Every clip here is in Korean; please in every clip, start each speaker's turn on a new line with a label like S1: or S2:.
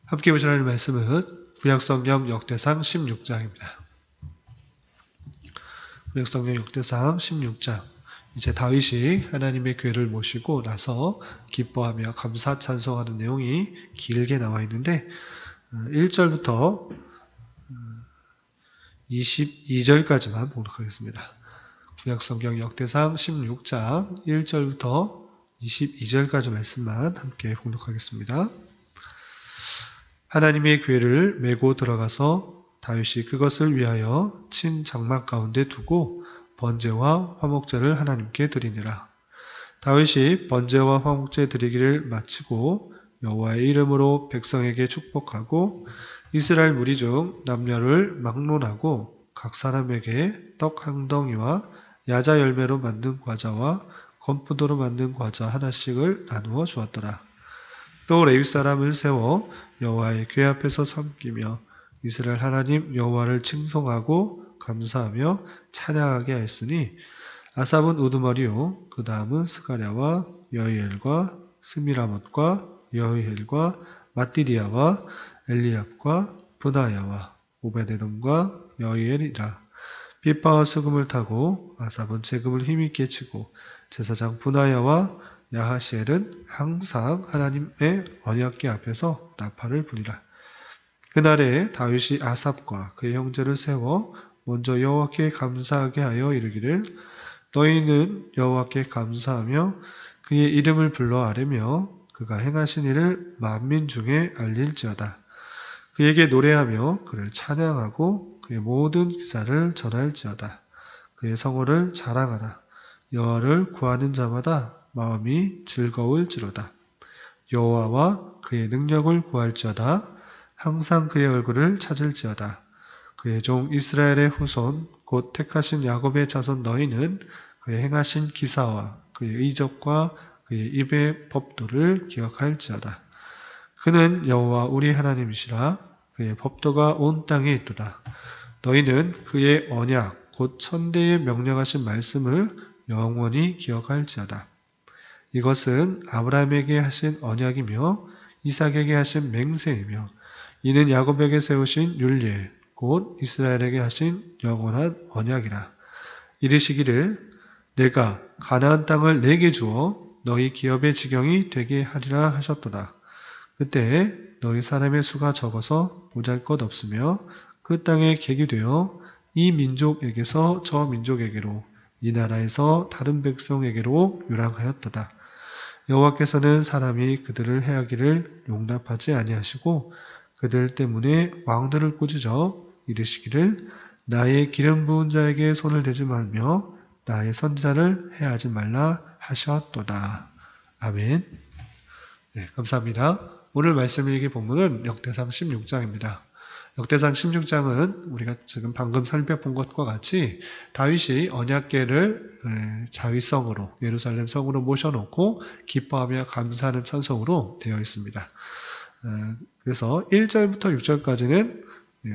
S1: 함께 보실 하나님 말씀은 구약성경 역대상 16장입니다. 구약성경 역대상 16장. 이제 다윗이 하나님의 교회를 모시고 나서 기뻐하며 감사 찬송하는 내용이 길게 나와 있는데 1절부터 22절까지만 보도록 하겠습니다. 구약성경 역대상 16장 1절부터 22절까지 말씀만 함께 봉독하겠습니다. 하나님의 교회를 메고 들어가서 다윗이 그것을 위하여 친 장막 가운데 두고 번제와 화목제를 하나님께 드리니라. 다윗이 번제와 화목제 드리기를 마치고 여호와의 이름으로 백성에게 축복하고 이스라엘 무리 중 남녀를 막론하고 각 사람에게 떡 한 덩이와 야자 열매로 만든 과자와 건포도로 만든 과자 하나씩을 나누어 주었더라. 또 레위 사람을 세워 여호와의 궤 앞에서 섬기며 이스라엘 하나님 여호와를 칭송하고 감사하며 찬양하게 하였으니 아삽은 우두머리요 그 다음은 스가랴와 여이엘과 스미라못과 여이엘과 마띠디아와 엘리압과 브나야와 오베데돔과 여이엘이라. 빗바와 수금을 타고 아삽은 재금을 힘있게 치고 제사장 브나야와 야하시엘은 항상 하나님의 언약궤 앞에서 나팔을 부니라. 그날에 다윗이 아삽과 그의 형제를 세워 먼저 여호와께 감사하게 하여 이르기를 너희는 여호와께 감사하며 그의 이름을 불러 아뢰며 그가 행하신 일을 만민 중에 알릴지어다. 그에게 노래하며 그를 찬양하고 그의 모든 기사를 전할지어다. 그의 성호를 자랑하라. 여호와를 구하는 자마다 마음이 즐거울지로다. 여호와와 그의 능력을 구할지어다. 항상 그의 얼굴을 찾을지어다. 그의 종 이스라엘의 후손 곧 택하신 야곱의 자손 너희는 그의 행하신 기사와 그의 의적과 그의 입의 법도를 기억할지어다. 그는 여호와 우리 하나님이시라. 그의 법도가 온 땅에 있도다. 너희는 그의 언약 곧 천대에 명령하신 말씀을 영원히 기억할지어다. 이것은 아브라함에게 하신 언약이며 이삭에게 하신 맹세이며 이는 야곱에게 세우신 율례 곧 이스라엘에게 하신 영원한 언약이라. 이르시기를 내가 가나안 땅을 내게 주어 너희 기업의 지경이 되게 하리라 하셨도다. 그때 너희 사람의 수가 적어서 보잘것없으며 그 땅에 객이 되어 이 민족에게서 저 민족에게로 이 나라에서 다른 백성에게로 유랑하였도다. 여호와께서는 사람이 그들을 해하기를 용납하지 아니하시고 그들 때문에 왕들을 꾸짖어 이르시기를 나의 기름 부은 자에게 손을 대지 말며 나의 선지자를 해하지 말라 하셨도다. 아멘. 네, 감사합니다. 오늘 말씀 읽기 본문은 역대상 16장입니다. 역대상 16장은 우리가 지금 방금 살펴본 것과 같이 다윗이 언약궤를 자위성으로 예루살렘 성으로 모셔놓고 기뻐하며 감사하는 찬송으로 되어 있습니다. 그래서 1절부터 6절까지는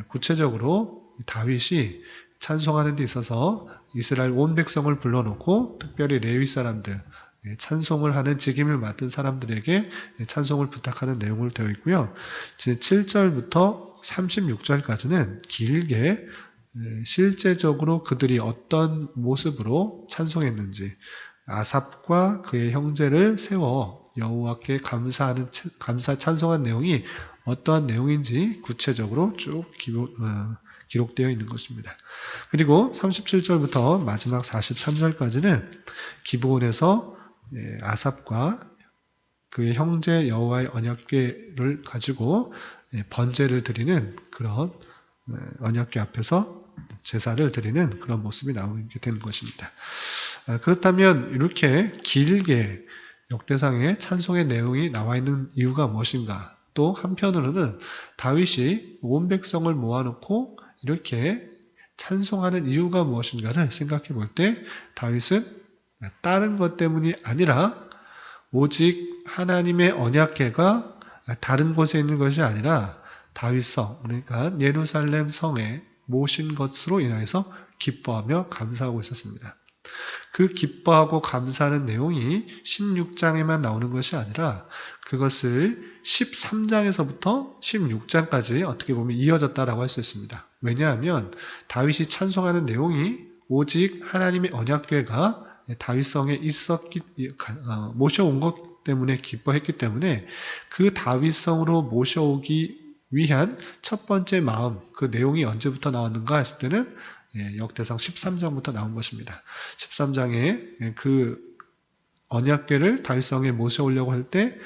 S1: 구체적으로 다윗이 찬송하는 데 있어서 이스라엘 온 백성을 불러놓고 특별히 레위 사람들, 찬송을 하는 직임을 맡은 사람들에게 찬송을 부탁하는 내용으로 되어 있고요. 7절부터 36절까지는 길게 실제적으로 그들이 어떤 모습으로 찬송했는지 아삽과 그의 형제를 세워 여호와께 감사하는 감사 찬송한 내용이 어떠한 내용인지 구체적으로 쭉 기록되어 있는 것입니다. 그리고 37절부터 마지막 43절까지는 기브온에서 아삽과 그의 형제 여호와의 언약궤를 가지고 번제를 드리는 그런 언약궤 앞에서 제사를 드리는 그런 모습이 나오게 되는 것입니다. 그렇다면 이렇게 길게 역대상의 찬송의 내용이 나와 있는 이유가 무엇인가? 또 한편으로는 다윗이 온 백성을 모아놓고 이렇게 찬송하는 이유가 무엇인가를 생각해 볼 때 다윗은 다른 것 때문이 아니라 오직 하나님의 언약궤가 다른 곳에 있는 것이 아니라 다윗성, 그러니까 예루살렘 성에 모신 것으로 인하여서 기뻐하며 감사하고 있었습니다. 그 기뻐하고 감사하는 내용이 16장에만 나오는 것이 아니라 그것을 13장에서부터 16장까지 어떻게 보면 이어졌다라고 할 수 있습니다. 왜냐하면 다윗이 찬송하는 내용이 오직 하나님의 언약궤가 다윗성에 모셔온 것 때문에 기뻐했기 때문에 그 다윗성으로 모셔오기 위한 첫 번째 마음, 그 내용이 언제부터 나왔는가 했을 때는 역대상 13장부터 나온 것입니다. 13장에 그 언약궤를 다윗성에 모셔오려고 할 때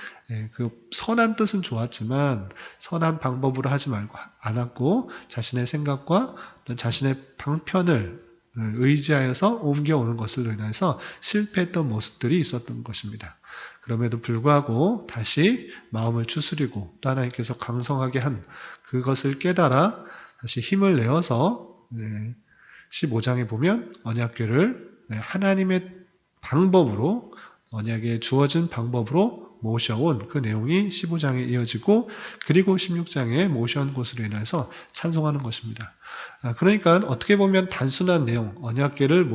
S1: 그 선한 뜻은 좋았지만 선한 방법으로 하지 말고 않았고 자신의 생각과 자신의 방편을 의지하여서 옮겨오는 것으로 인해서 실패했던 모습들이 있었던 것입니다. 그럼에도 불구하고 다시 마음을 추스리고 또 하나님께서 강성하게 한 그것을 깨달아 다시 힘을 내어서 15장에 보면 언약궤를 하나님의 방법으로 언약에 주어진 방법으로 모셔온 그 내용이 15장에 이어지고 그리고 16장에 모셔온 것으로 인해서 찬송하는 것입니다. 그러니까 어떻게 보면 단순한 내용, 언약궤를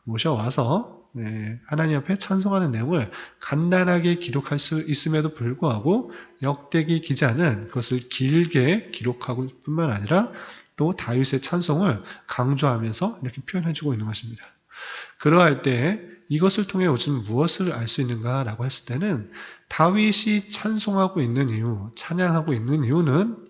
S1: 모셔와서 하나님 앞에 찬송하는 내용을 간단하게 기록할 수 있음에도 불구하고 역대기 기자는 그것을 길게 기록하고 뿐만 아니라 또 다윗의 찬송을 강조하면서 이렇게 표현해주고 있는 것입니다. 그러할 때 이것을 통해 우리는 무엇을 알 수 있는가라고 했을 때는 다윗이 찬송하고 있는 이유, 찬양하고 있는 이유는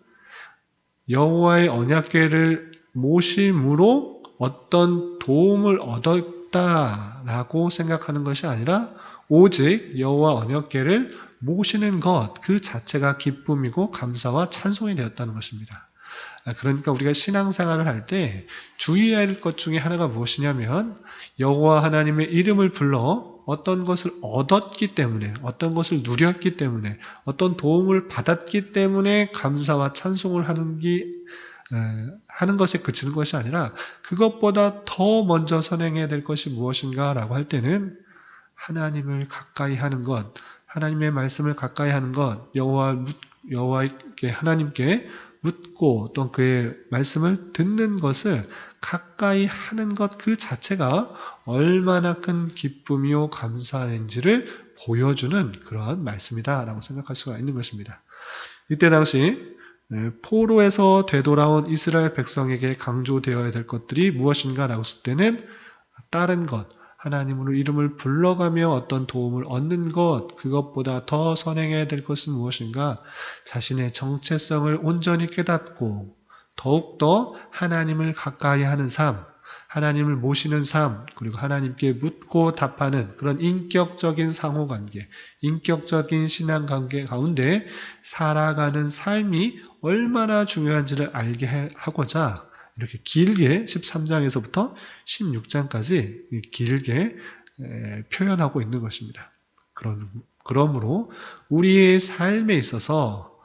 S1: 여호와의 언약궤를 모심으로 어떤 도움을 얻었다라고 생각하는 것이 아니라 오직 여호와 언약궤를 모시는 것 그 자체가 기쁨이고 감사와 찬송이 되었다는 것입니다. 그러니까 우리가 신앙생활을 할 때 주의해야 할 것 중에 하나가 무엇이냐면 여호와 하나님의 이름을 불러 어떤 것을 얻었기 때문에 어떤 것을 누렸기 때문에 어떤 도움을 받았기 때문에 감사와 찬송을 하는 것에 그치는 것이 아니라 그것보다 더 먼저 선행해야 될 것이 무엇인가 라고 할 때는 하나님을 가까이 하는 것, 하나님의 말씀을 가까이 하는 것, 여호와께 하나님께 묻고 또 그의 말씀을 듣는 것을 가까이 하는 것 그 자체가 얼마나 큰 기쁨이요 감사인지를 보여주는 그러한 말씀이다라고 생각할 수가 있는 것입니다. 이때 당시 포로에서 되돌아온 이스라엘 백성에게 강조되어야 될 것들이 무엇인가라고 했을 때는 다른 것, 하나님으로 이름을 불러가며 어떤 도움을 얻는 것, 그것보다 더 선행해야 될 것은 무엇인가? 자신의 정체성을 온전히 깨닫고 더욱더 하나님을 가까이 하는 삶, 하나님을 모시는 삶, 그리고 하나님께 묻고 답하는 그런 인격적인 상호관계, 인격적인 신앙관계 가운데 살아가는 삶이 얼마나 중요한지를 알게 하고자 이렇게 길게 13장에서부터 16장까지 길게 표현하고 있는 것입니다. 그러므로 우리의 삶에 있어서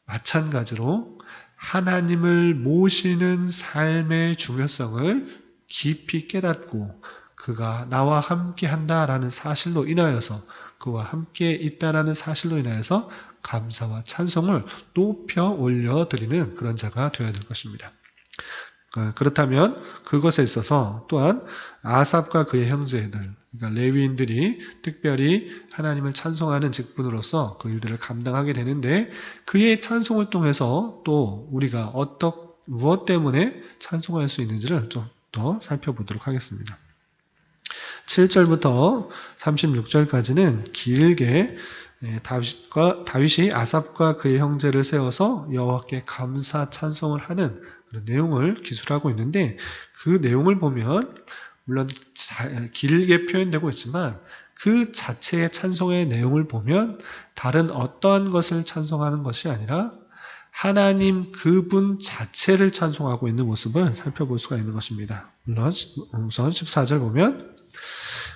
S1: 마찬가지로 하나님을 모시는 삶의 중요성을 깊이 깨닫고 그가 나와 함께 한다라는 사실로 인하여서 그와 함께 있다라는 사실로 인하여서 감사와 찬송을 높여 올려드리는 그런 자가 되어야 될 것입니다. 그렇다면 그것에 있어서 또한 아삽과 그의 형제들, 그러니까 레위인들이 특별히 하나님을 찬송하는 직분으로서 그 일들을 감당하게 되는데 그의 찬송을 통해서 또 우리가 무엇 때문에 찬송할 수 있는지를 좀 더 살펴보도록 하겠습니다. 7절부터 36절까지는 길게 다윗이 아삽과 그의 형제를 세워서 여호와께 감사 찬송을 하는 그런 내용을 기술하고 있는데 그 내용을 보면 물론 길게 표현되고 있지만 그 자체의 찬송의 내용을 보면 다른 어떤 것을 찬송하는 것이 아니라 하나님 그분 자체를 찬송하고 있는 모습을 살펴볼 수가 있는 것입니다. 물론 우선 14절 보면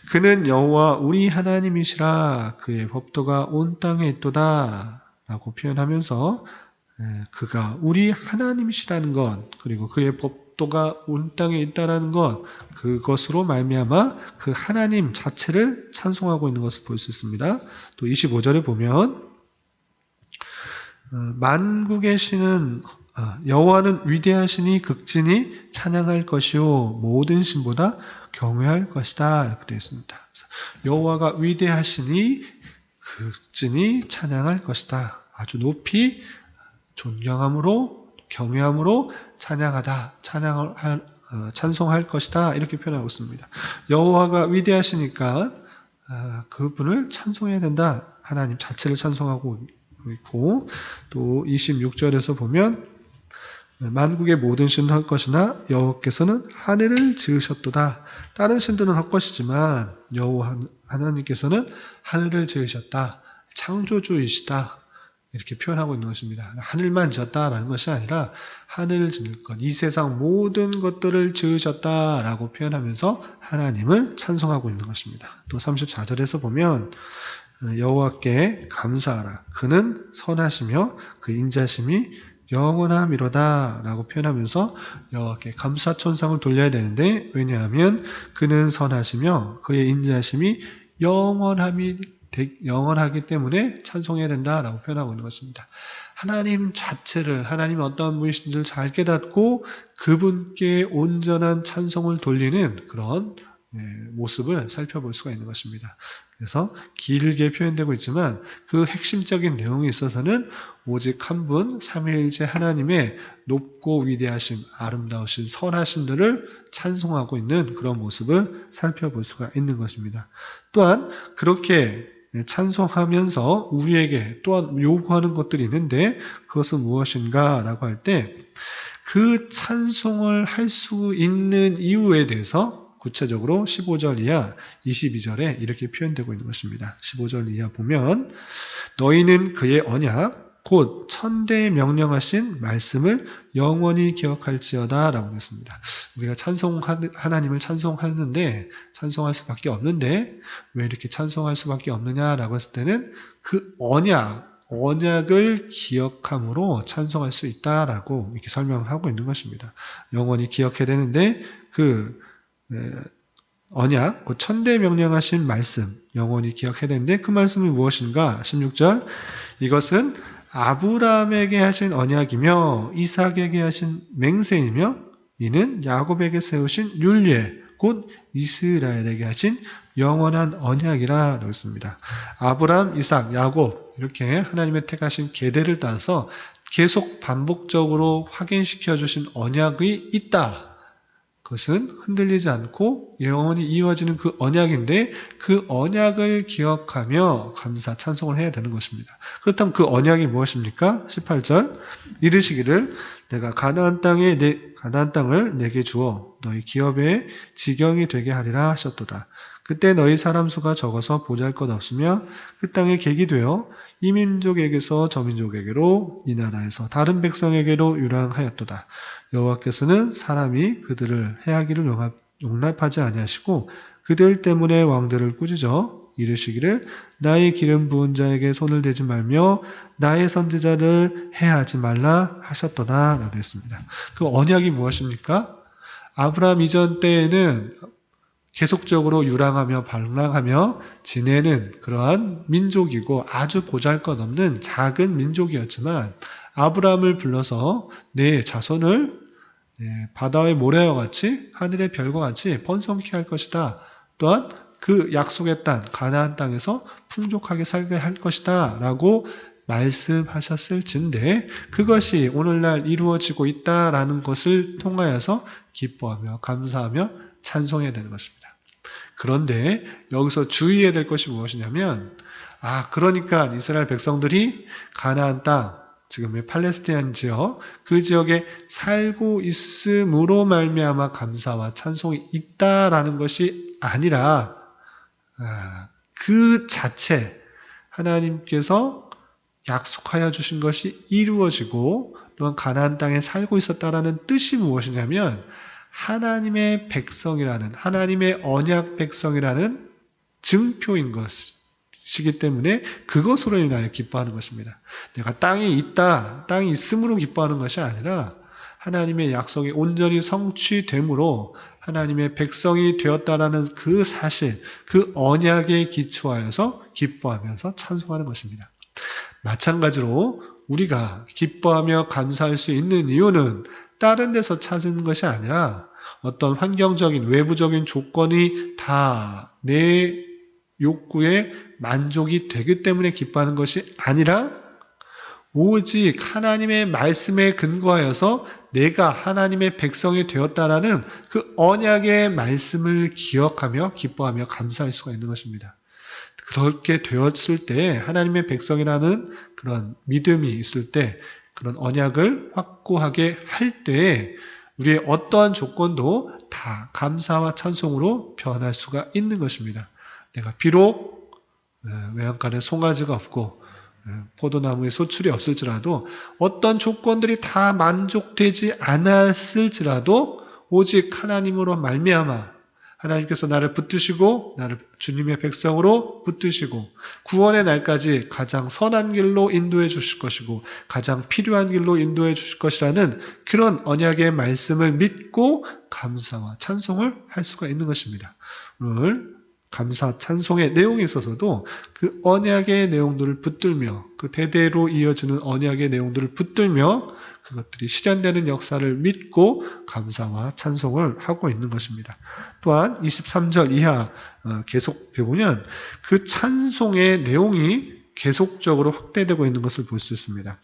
S1: 그는 여호와 우리 하나님이시라 그의 법도가 온 땅에 있도다 라고 표현하면서 그가 우리 하나님이시라는 것 그리고 그의 법도가 온 땅에 있다라는 것 그것으로 말미암아 그 하나님 자체를 찬송하고 있는 것을 볼 수 있습니다. 또 25절에 보면 만국의 신은 여호와는 위대하시니 극진히 찬양할 것이요 모든 신보다 경외할 것이다 이렇게 되어 있습니다. 여호와가 위대하시니 극진히 찬양할 것이다. 아주 높이 존경함으로 경외함으로 찬양하다. 찬송할 것이다. 이렇게 표현하고 있습니다. 여호와가 위대하시니까 그분을 찬송해야 된다. 하나님 자체를 찬송하고 있고, 또 26절에서 보면 만국의 모든 신은 헛것이나 여호와께서는 하늘을 지으셨도다. 다른 신들은 헛것이지만 여호와 하나님께서는 하늘을 지으셨다. 창조주이시다. 이렇게 표현하고 있는 것입니다. 하늘만 지었다라는 것이 아니라 하늘을 지을 것, 이 세상 모든 것들을 지으셨다라고 표현하면서 하나님을 찬송하고 있는 것입니다. 또 34절에서 보면 여호와께 감사하라. 그는 선하시며 그 인자심이 영원함이로다 라고 표현하면서 여호와께 감사천상을 돌려야 되는데, 왜냐하면 그는 선하시며 그의 인자심이 영원하기 때문에 찬송해야 된다라고 표현하고 있는 것입니다. 하나님 자체를, 하나님이 어떠한 분이신지를 잘 깨닫고 그분께 온전한 찬송을 돌리는 그런 모습을 살펴볼 수가 있는 것입니다. 그래서 길게 표현되고 있지만 그 핵심적인 내용에 있어서는 오직 한 분 삼위일체 하나님의 높고 위대하신, 아름다우신, 선하신들을 찬송하고 있는 그런 모습을 살펴볼 수가 있는 것입니다. 또한 그렇게 찬송하면서 우리에게 또한 요구하는 것들이 있는데, 그것은 무엇인가 라고 할 때 그 찬송을 할 수 있는 이유에 대해서 구체적으로 15절 이하 22절에 이렇게 표현되고 있는 것입니다. 15절 이하 보면 너희는 그의 언약 곧 천대에 명령하신 말씀을 영원히 기억할지어다 라고 했습니다. 우리가 하나님을 찬송하는데, 찬송할 수밖에 없는데 왜 이렇게 찬송할 수밖에 없느냐라고 했을 때는 그 언약을 기억함으로 찬송할 수 있다라고 이렇게 설명을 하고 있는 것입니다. 영원히 기억해야 되는데 그 언약, 그 천대에 명령하신 말씀 영원히 기억해야 되는데 그 말씀이 무엇인가? 16절 이것은 아브라함에게 하신 언약이며 이삭에게 하신 맹세이며 이는 야곱에게 세우신 율례 곧 이스라엘에게 하신 영원한 언약이라 그랬습니다. 아브라함, 이삭, 야곱 이렇게 하나님의 택하신 계대를 따라서 계속 반복적으로 확인시켜 주신 언약이 있다. 그것은 흔들리지 않고 영원히 이어지는 그 언약인데 그 언약을 기억하며 감사, 찬송을 해야 되는 것입니다. 그렇다면 그 언약이 무엇입니까? 18절 이르시기를 내가 가나안 땅을 내게 주어 너희 기업의 지경이 되게 하리라 하셨도다. 그때 너희 사람 수가 적어서 보잘것없으며 그 땅에 객이 되어 이 민족에게서 저 민족에게로 이 나라에서 다른 백성에게로 유랑하였도다. 여호와께서는 사람이 그들을 해하기를 용납하지 아니하시고 그들 때문에 왕들을 꾸짖어 이르시기를 나의 기름 부은 자에게 손을 대지 말며 나의 선지자를 해하지 말라 하셨도다 라고 했습니다. 그 언약이 무엇입니까? 아브라함 이전 때에는 계속적으로 유랑하며 반랑하며 지내는 그러한 민족이고 아주 보잘것없는 작은 민족이었지만 아브라함을 불러서 내 자손을 바다의 모래와 같이 하늘의 별과 같이 번성케 할 것이다. 또한 그 약속의 땅 가나안 땅에서 풍족하게 살게 할 것이다 라고 말씀하셨을진데 그것이 오늘날 이루어지고 있다라는 것을 통하여서 기뻐하며 감사하며 찬송해야 되는 것입니다. 그런데 여기서 주의해야 될 것이 무엇이냐면 그러니까 이스라엘 백성들이 가나안 땅 지금의 팔레스타인 지역 그 지역에 살고 있음으로 말미암아 감사와 찬송이 있다라는 것이 아니라 그 자체 하나님께서 약속하여 주신 것이 이루어지고 또한 가나안 땅에 살고 있었다라는 뜻이 무엇이냐면 하나님의 백성이라는 하나님의 언약 백성이라는 증표인 것이기 때문에 그것으로 인하여 기뻐하는 것입니다. 내가 땅이 있다, 땅이 있음으로 기뻐하는 것이 아니라 하나님의 약속이 온전히 성취됨으로 하나님의 백성이 되었다라는 그 사실, 그 언약에 기초하여서 기뻐하면서 찬송하는 것입니다. 마찬가지로 우리가 기뻐하며 감사할 수 있는 이유는 다른 데서 찾은 것이 아니라 어떤 환경적인 외부적인 조건이 다 내 욕구에 만족이 되기 때문에 기뻐하는 것이 아니라 오직 하나님의 말씀에 근거하여서 내가 하나님의 백성이 되었다라는 그 언약의 말씀을 기억하며 기뻐하며 감사할 수가 있는 것입니다. 그렇게 되었을 때 하나님의 백성이라는 그런 믿음이 있을 때 그런 언약을 확고하게 할 때에 우리의 어떠한 조건도 다 감사와 찬송으로 변할 수가 있는 것입니다. 내가 비록 외양간에 송아지가 없고 포도나무에 소출이 없을지라도 어떤 조건들이 다 만족되지 않았을지라도 오직 하나님으로 말미암아 하나님께서 나를 붙드시고 나를 주님의 백성으로 붙드시고 구원의 날까지 가장 선한 길로 인도해 주실 것이고 가장 필요한 길로 인도해 주실 것이라는 그런 언약의 말씀을 믿고 감사와 찬송을 할 수가 있는 것입니다. 오늘 감사 찬송의 내용에 있어서도 그 언약의 내용들을 붙들며 그 대대로 이어지는 언약의 내용들을 붙들며 그것들이 실현되는 역사를 믿고 감사와 찬송을 하고 있는 것입니다. 또한 23절 이하 계속 배우면 그 찬송의 내용이 계속적으로 확대되고 있는 것을 볼 수 있습니다.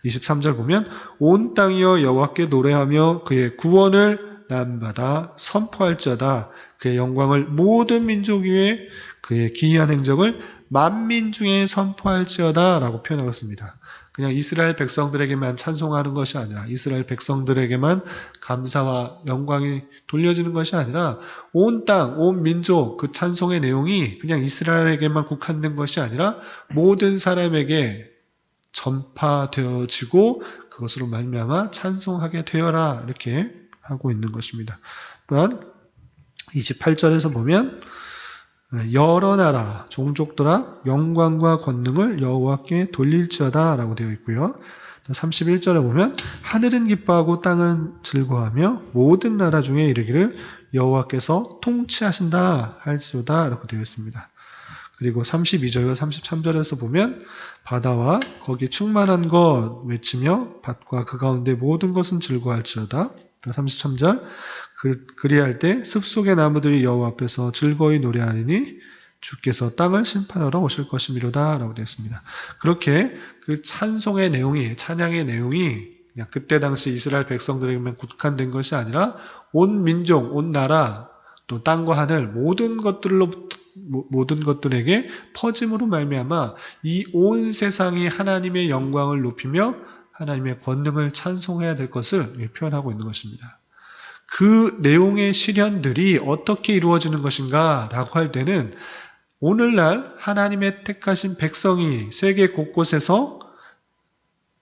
S1: 23절 보면 온 땅이여 여호와께 노래하며 그의 구원을 남받아 선포할지어다. 그의 영광을 모든 민족 위에 그의 기이한 행적을 만민 중에 선포할지어다 라고 표현하고 있습니다. 그냥 이스라엘 백성들에게만 찬송하는 것이 아니라 이스라엘 백성들에게만 감사와 영광이 돌려지는 것이 아니라 온 땅, 온 민족 그 찬송의 내용이 그냥 이스라엘에게만 국한된 것이 아니라 모든 사람에게 전파되어지고 그것으로 말미암아 찬송하게 되어라 이렇게 하고 있는 것입니다. 또한 28절에서 보면 여러 나라 종족들아 영광과 권능을 여호와께 돌릴지어다 라고 되어 있고요. 31절에 보면 하늘은 기뻐하고 땅은 즐거워하며 모든 나라 중에 이르기를 여호와께서 통치하신다 할지어다 라고 되어 있습니다. 그리고 32절과 33절에서 보면 바다와 거기 충만한 것 외치며 밭과 그 가운데 모든 것은 즐거워할지어다. 33절 그리할 때 숲속의 나무들이 여호와 앞에서 즐거이 노래하리니 주께서 땅을 심판하러 오실 것이미로다 라고 되어 있습니다. 그렇게 그 찬송의 내용이 찬양의 내용이 그냥 그때 당시 이스라엘 백성들에게만 국한된 것이 아니라 온 민족, 온 나라 또 땅과 하늘 모든 것들에게 퍼짐으로 말미암아 이 온 세상이 하나님의 영광을 높이며 하나님의 권능을 찬송해야 될 것을 표현하고 있는 것입니다. 그 내용의 실현들이 어떻게 이루어지는 것인가 라고 할 때는 오늘날 하나님의 택하신 백성이 세계 곳곳에서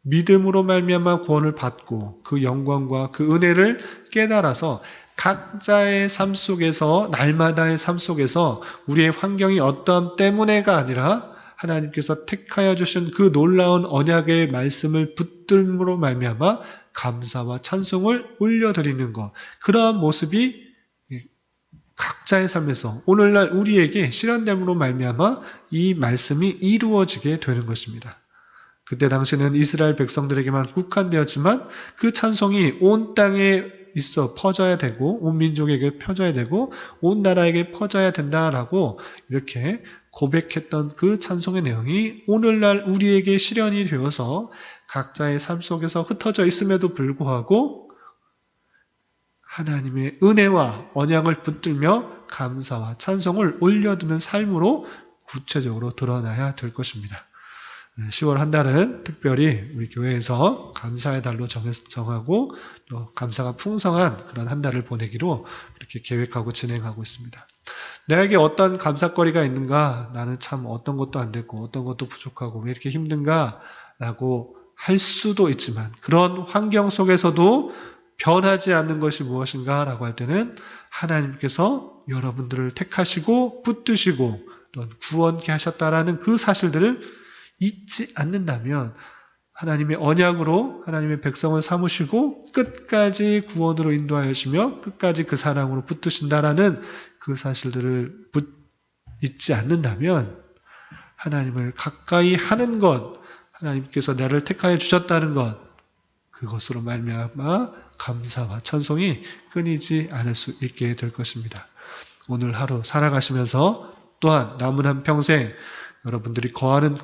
S1: 믿음으로 말미암아 구원을 받고 그 영광과 그 은혜를 깨달아서 각자의 삶 속에서 날마다의 삶 속에서 우리의 환경이 어떠함 때문에가 아니라 하나님께서 택하여 주신 그 놀라운 언약의 말씀을 붙들므로 말미암아 감사와 찬송을 올려드리는 것, 그러한 모습이 각자의 삶에서 오늘날 우리에게 실현됨으로 말미암아 이 말씀이 이루어지게 되는 것입니다. 그때 당시는 이스라엘 백성들에게만 국한되었지만 그 찬송이 온 땅에 있어 퍼져야 되고 온 민족에게 퍼져야 되고 온 나라에게 퍼져야 된다라고 이렇게 고백했던 그 찬송의 내용이 오늘날 우리에게 실현이 되어서 각자의 삶 속에서 흩어져 있음에도 불구하고 하나님의 은혜와 언약을 붙들며 감사와 찬송을 올려드는 삶으로 구체적으로 드러나야 될 것입니다. 10월 한 달은 특별히 우리 교회에서 감사의 달로 정하고 또 감사가 풍성한 그런 한 달을 보내기로 이렇게 계획하고 진행하고 있습니다. 내게 어떤 감사거리가 있는가? 나는 참 어떤 것도 안 됐고 어떤 것도 부족하고 왜 이렇게 힘든가? 라고 할 수도 있지만 그런 환경 속에서도 변하지 않는 것이 무엇인가? 라고 할 때는 하나님께서 여러분들을 택하시고 붙드시고 또 구원케 하셨다라는 그 사실들을 잊지 않는다면 하나님의 언약으로 하나님의 백성을 삼으시고 끝까지 구원으로 인도하시며 끝까지 그 사랑으로 붙드신다라는 그 사실들을 잊지 않는다면 하나님을 가까이 하는 것, 하나님께서 나를 택하여 주셨다는 것, 그것으로 말미암아 감사와 찬송이 끊이지 않을 수 있게 될 것입니다. 오늘 하루 살아가시면서 또한 남은 한평생 여러분들이 거하는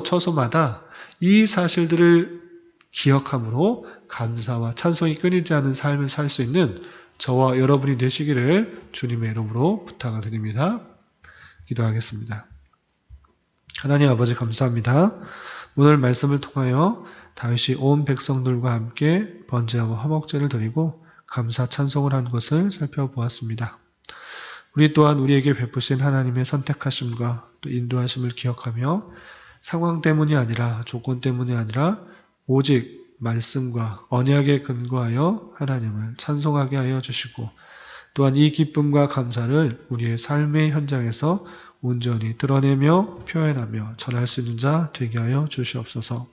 S1: 처소마다 이 사실들을 기억함으로 감사와 찬송이 끊이지 않은 삶을 살 수 있는 저와 여러분이 되시기를 주님의 이름으로 부탁을 드립니다. 기도하겠습니다. 하나님 아버지 감사합니다. 오늘 말씀을 통하여 다윗이 온 백성들과 함께 번제하고 화목제를 드리고 감사 찬송을 한 것을 살펴보았습니다. 우리 또한 우리에게 베푸신 하나님의 선택하심과 또 인도하심을 기억하며 상황 때문이 아니라 조건 때문이 아니라 오직 말씀과 언약에 근거하여 하나님을 찬송하게 하여 주시고 또한 이 기쁨과 감사를 우리의 삶의 현장에서 온전히 드러내며 표현하며 전할 수 있는 자 되게 하여 주시옵소서.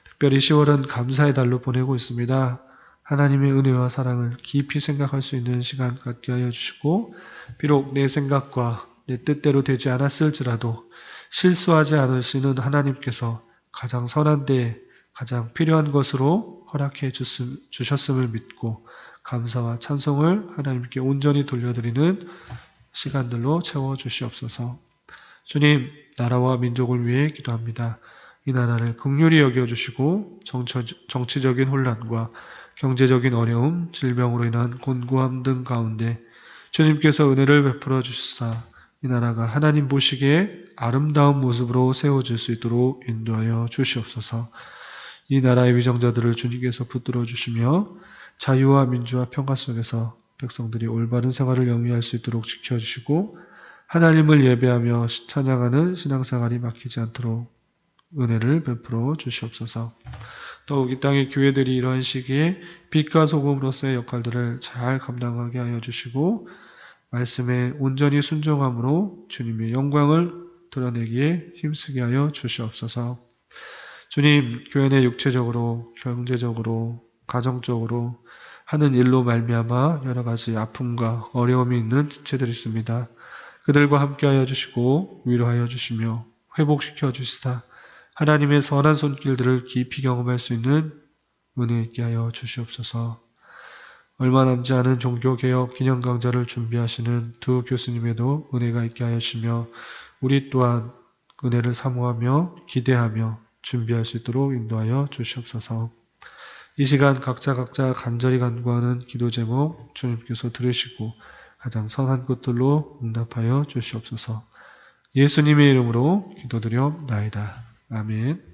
S1: 특별히 10월은 감사의 달로 보내고 있습니다. 하나님의 은혜와 사랑을 깊이 생각할 수 있는 시간 갖게 하여 주시고 비록 내 생각과 내 뜻대로 되지 않았을지라도 실수하지 않으시는 하나님께서 가장 선한 때에 가장 필요한 것으로 허락해 주셨음을 믿고 감사와 찬송을 하나님께 온전히 돌려드리는 시간들로 채워주시옵소서. 주님, 나라와 민족을 위해 기도합니다. 이 나라를 긍휼히 여겨주시고 정치적인 혼란과 경제적인 어려움, 질병으로 인한 곤고함 등 가운데 주님께서 은혜를 베풀어 주시사 이 나라가 하나님 보시기에 아름다운 모습으로 세워질 수 있도록 인도하여 주시옵소서. 이 나라의 위정자들을 주님께서 붙들어 주시며 자유와 민주와 평화 속에서 백성들이 올바른 생활을 영위할 수 있도록 지켜주시고 하나님을 예배하며 찬양하는 신앙생활이 막히지 않도록 은혜를 베풀어 주시옵소서. 더욱 이 땅의 교회들이 이러한 시기에 빛과 소금으로서의 역할들을 잘 감당하게 하여 주시고 말씀에 온전히 순종함으로 주님의 영광을 드러내기에 힘쓰게 하여 주시옵소서. 주님, 교회 내 육체적으로, 경제적으로, 가정적으로 하는 일로 말미암아 여러 가지 아픔과 어려움이 있는 지체들이 있습니다. 그들과 함께하여 주시고 위로하여 주시며 회복시켜 주시사 하나님의 선한 손길들을 깊이 경험할 수 있는 은혜 있게 하여 주시옵소서. 얼마 남지 않은 종교개혁 기념강좌를 준비하시는 두 교수님에도 은혜가 있게 하시며 우리 또한 은혜를 사모하며 기대하며 준비할 수 있도록 인도하여 주시옵소서. 이 시간 각자 간절히 간구하는 기도 제목 주님께서 들으시고 가장 선한 것들로 응답하여 주시옵소서. 예수님의 이름으로 기도드려옵나이다. 아멘.